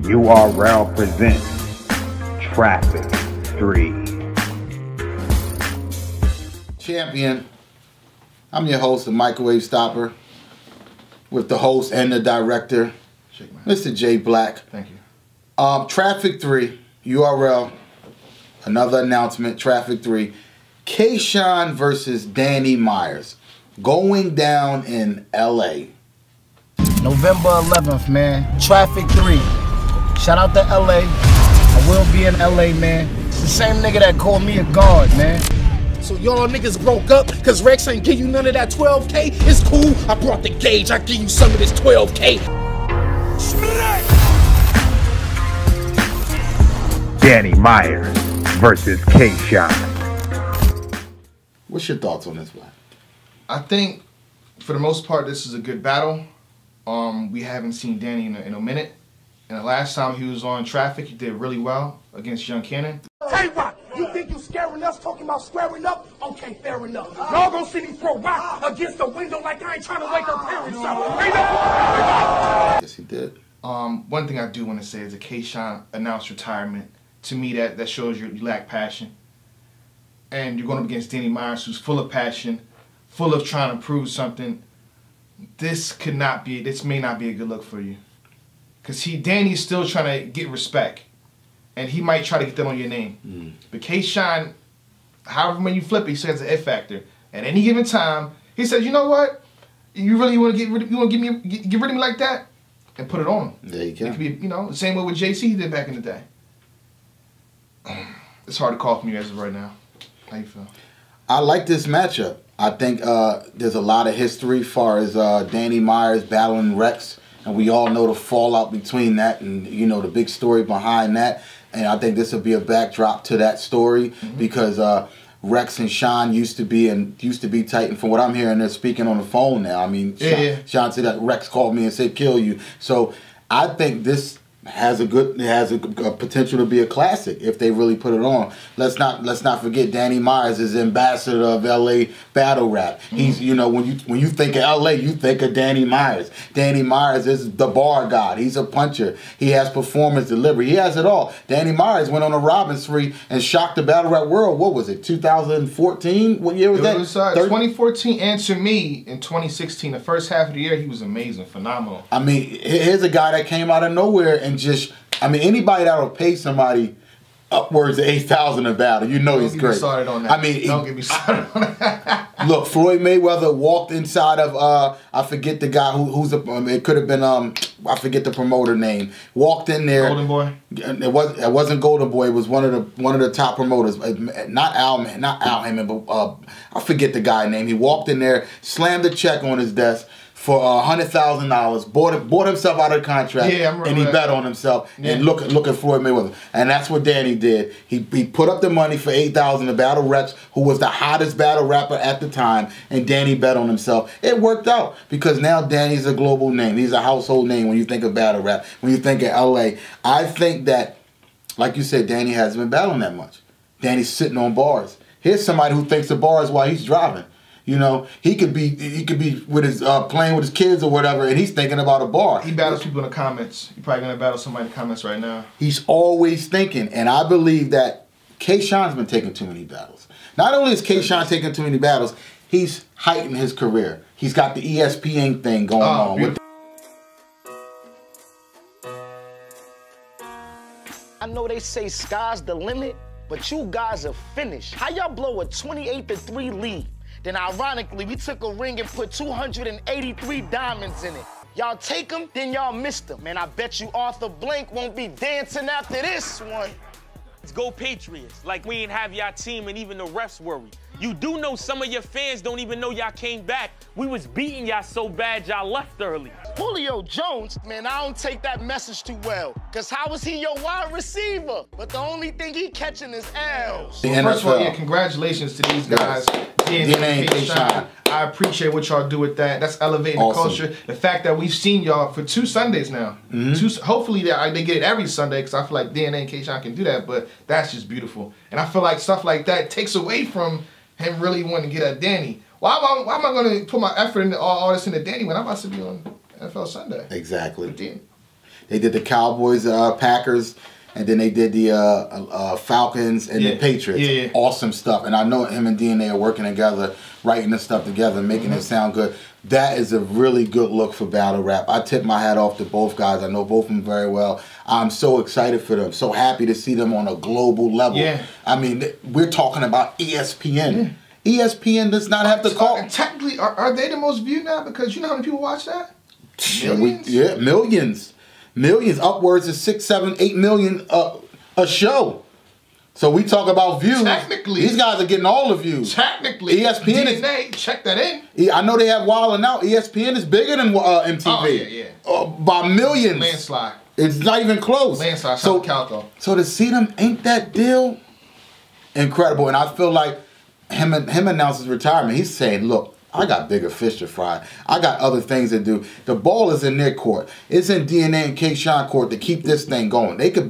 URL presents Traffic 3. Champion. I'm your host, the Microwave Stopper, with the host and the director, Mr. J Black. Thank you. Traffic 3, URL, another announcement, Traffic 3. K-Shine versus Danny Myers, going down in LA. November 11th, man. Traffic 3. Shout out to LA. I will be in LA, man. It's the same nigga that called me a god, man. So y'all niggas broke up because Rex ain't give you none of that 12K? It's cool. I brought the gauge. I give you some of this 12K. Danny Myers versus K-Shine. What's your thoughts on this one? I think, for the most part, this is a good battle. We haven't seen Danny in a minute. And the last time he was on Traffic, he did really well against Young Cannon. Tay-Rock, you think you scaring us talking about squaring up? Okay, fair enough. Y'all gonna see me throw rock against the window like I ain't trying to wake her parents up. Yes, he did. One thing I do want to say is that K-Shine announced retirement. To me, that shows you lack passion. And you're going up against Danny Myers, who's full of passion, full of trying to prove something. This may not be a good look for you. Because Danny's still trying to get respect. And he might try to get that on your name. But K-Shine, however many you flip it, he says an F factor. At any given time, he says, you know what? You really want to get rid of me like that? And put it on him. There you go. It could be, the same way with JC did back in the day. It's hard to call from you as of right now. How you feel? I like this matchup. I think there's a lot of history as far as Danny Myers battling Rex. And we all know the fallout between that and, the big story behind that. And I think this will be a backdrop to that story because Rex and Sean used to be tight. And from what I'm hearing, they're speaking on the phone now. I mean, Sean said that Rex called me and said, kill you. So I think this has a potential to be a classic if they really put it on. Let's not forget Danny Myers is ambassador of LA battle rap. He's when you think of LA, you think of Danny Myers. Danny Myers is the bar god. He's a puncher. He has performance delivery. He has it all. Danny Myers went on a robbing spree and shocked the battle rap world. What was it? 2014? What year was that? It was 2014, and to me in 2016, the first half of the year, he was amazing, phenomenal. I mean, here's a guy that came out of nowhere and anybody that'll pay somebody upwards of $8,000 a battle, he's great. Don't get me started on that. Don't get me started on that. Look, Floyd Mayweather walked inside of I forget the guy it could have been I forget the promoter name. Walked in there. Golden Boy. It wasn't Golden Boy. It was one of the top promoters. Not Al Heyman, but I forget the guy name. He walked in there, slammed the check on his desk for $100,000, bought himself out of the contract, and he bet on himself. And look at Floyd Mayweather, and that's what Danny did. He put up the money for $8,000 to battle Rex, who was the hottest battle rapper at the time, and Danny bet on himself. It worked out because now Danny's a global name. He's a household name when you think of battle rap. When you think of LA, I think that, like you said, Danny hasn't been battling that much. Danny's sitting on bars. Here's somebody who thinks of bars while he's driving. He could be with his playing with his kids or whatever, and he's thinking about a bar. He battles people in the comments. You're probably gonna battle somebody in the comments right now. He's always thinking, and I believe that K-Shine's been taking too many battles. Not only is K-Shine taking too many battles, he's heightening his career. He's got the ESPN thing going on. I know they say sky's the limit, but you guys are finished. How y'all blow a 28-3 lead? Then ironically, we took a ring and put 283 diamonds in it. Y'all take them, then y'all miss them. Man, I bet you Arthur Blank won't be dancing after this one. Let's go Patriots. Like we ain't have y'all team and even the refs worry. You do know some of your fans don't even know y'all came back. We was beating y'all so bad y'all left early. Julio Jones, man, I don't take that message too well. Cause how is he your wide receiver? But the only thing he catching is L's. Well, first of all, congratulations to these guys. DNA and K-Shine. I appreciate what y'all do with that. That's elevating the culture. The fact that we've seen y'all for 2 Sundays now. Hopefully they get it every Sunday because I feel like DNA and K-Shine can do that, but that's just beautiful. And I feel like stuff like that takes away from him really wanting to get at Danny. Why am I going to put my effort into all this into Danny when I'm about to be on NFL Sunday? Exactly. They did the Cowboys, Packers, and then they did the Falcons and the Patriots. Yeah. Awesome stuff. And I know him and DNA are working together, writing this stuff together, making it sound good. That is a really good look for battle rap. I tip my hat off to both guys. I know both of them very well. I'm so excited for them. So happy to see them on a global level. Yeah. I mean, we're talking about ESPN. ESPN does not have to call. And technically, are they the most viewed now? Because you know how many people watch that? Millions? Millions. Millions. Upwards of 6, 7, 8 million a show. So we talk about views. Technically. These guys are getting all the views. Technically. ESPN DNA, check that in. I know they have Wild 'N Out. ESPN is bigger than MTV. Oh, yeah. By millions. Landslide. It's not even close. Landslide. So, Calco. so to see them, ain't that deal incredible? And I feel like him announces retirement. He's saying, look, I got bigger fish to fry. I got other things to do. The ball is in their court. It's in DNA and K-Shine court to keep this thing going. They could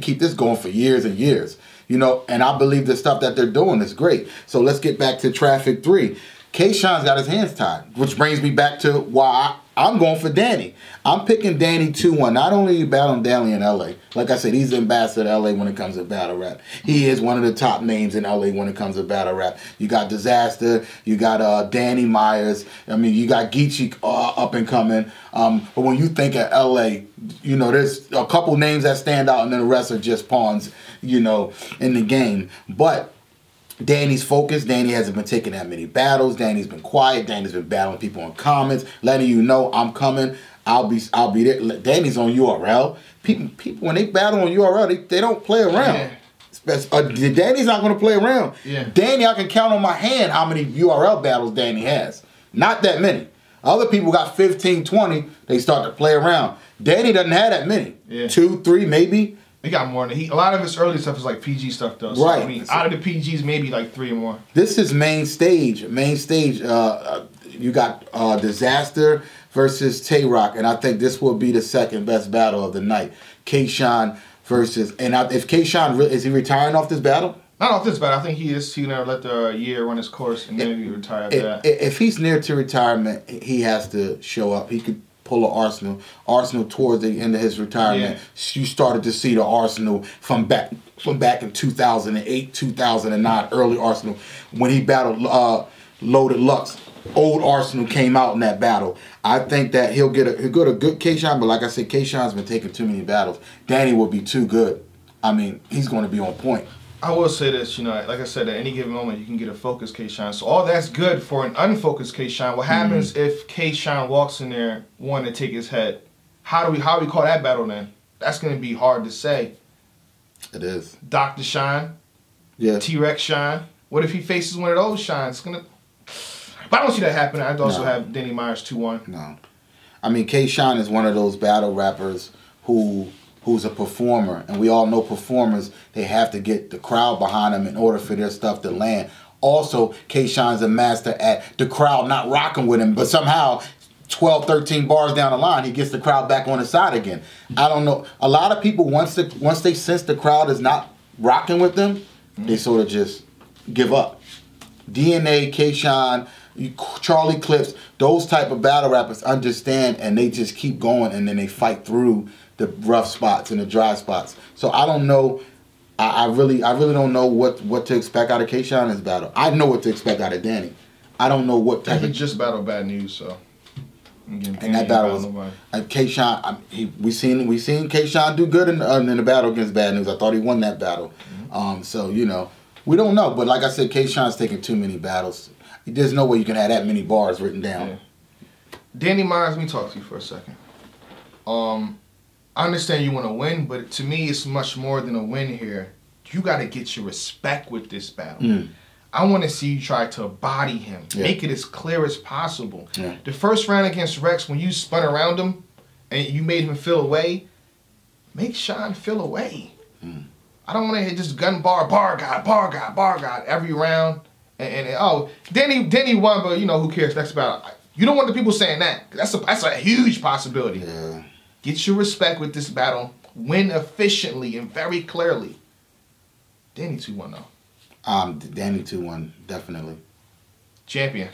keep this going for years and years. You know, and I believe the stuff that they're doing is great. So let's get back to Traffic 3. K-Shine's got his hands tied, which brings me back to why I'm going for Danny. I'm picking Danny 2-1. Not only are you battling Danny in L.A., like I said, he's the ambassador to L.A. when it comes to battle rap. He is one of the top names in L.A. when it comes to battle rap. You got Disaster. You got Danny Myers. I mean, you got Geechee up and coming. But when you think of L.A., you know, there's a couple names that stand out, and then the rest are just pawns, you know, in the game. But Danny's focused. Danny hasn't been taking that many battles. Danny's been quiet. Danny's been battling people in comments, letting you know I'm coming. I'll be there. Danny's on URL. People when they battle on URL, they don't play around. Yeah. Danny's not going to play around. Yeah. Danny, I can count on my hand how many URL battles Danny has. Not that many. Other people got 15, 20. They start to play around. Danny doesn't have that many. Yeah. 2, 3, maybe. He got more than a lot of his early stuff is like PG stuff though. So, right. I mean, out of the PGs, maybe like 3 or more. This is main stage. Main stage. You got Disaster versus Tay Rock, and I think this will be the second best battle of the night. K-Shine versus, if K-Shine is he retiring off this battle? Not off this battle. I think he is. He's gonna let the year run his course and then he retire after that. If he's near to retirement, he has to show up. He could pull an Arsenal towards the end of his retirement. Yeah. You started to see the Arsenal from back in 2008, 2009, early Arsenal when he battled Loaded Lux. Old Arsenal came out in that battle. I think that he'll get a good K-Shine, but like I said, K-Shine's been taking too many battles. Danny will be too good. I mean, he's going to be on point. I will say this, you know, like I said, at any given moment, you can get a focused K-Shine. So all that's good for an unfocused K-Shine. What happens if K-Shine walks in there wanting to take his head? How do we call that battle then? That's going to be hard to say. It is. Dr. Shine. Yeah. T-Rex Shine. What if he faces one of those Shines? It's going to... But I don't see that happening. I'd also have Danny Myers 2-1. No. I mean, K-Shine is one of those battle rappers who's a performer. And we all know performers, they have to get the crowd behind them in order for their stuff to land. Also, K-Shine's a master at the crowd not rocking with him, but somehow 12, 13 bars down the line, he gets the crowd back on his side again. I don't know. A lot of people, once they sense the crowd is not rocking with them, they sort of just give up. DNA, K-Shine, Charlie Clips, those type of battle rappers understand and they just keep going and then they fight through the rough spots and the dry spots. So I don't know. I really don't know what to expect out of K-Shine in this battle. I know what to expect out of Danny. I don't know what type he just battled Bad News, so. And that battle was K-Shine. We seen K-Shine do good in the battle against Bad News. I thought he won that battle. So you know, we don't know. But like I said, K-Shine's taking too many battles. There's no way you can have that many bars written down. Yeah. Danny Myers, let me talk to you for a second. I understand you want to win, but to me, it's much more than a win here. You got to get your respect with this battle. I want to see you try to body him. Yeah. Make it as clear as possible. Yeah. The first round against Rex, when you spun around him and you made him feel away, make Shine feel away. I don't want to hit just gun bar God every round. And Danny won, but you know, who cares? Next battle. You don't want the people saying that. That's a huge possibility. Yeah. Get your respect with this battle. Win efficiently and very clearly. Danny 2-1 though. Danny 2-1, definitely. Champion.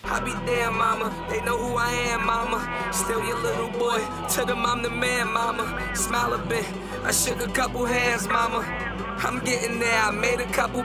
I be damn, mama. They know who I am, mama. Still your little boy. To them, I'm the man, mama. Smile a bit. I shook a couple hands, mama. I'm getting there. I made a couple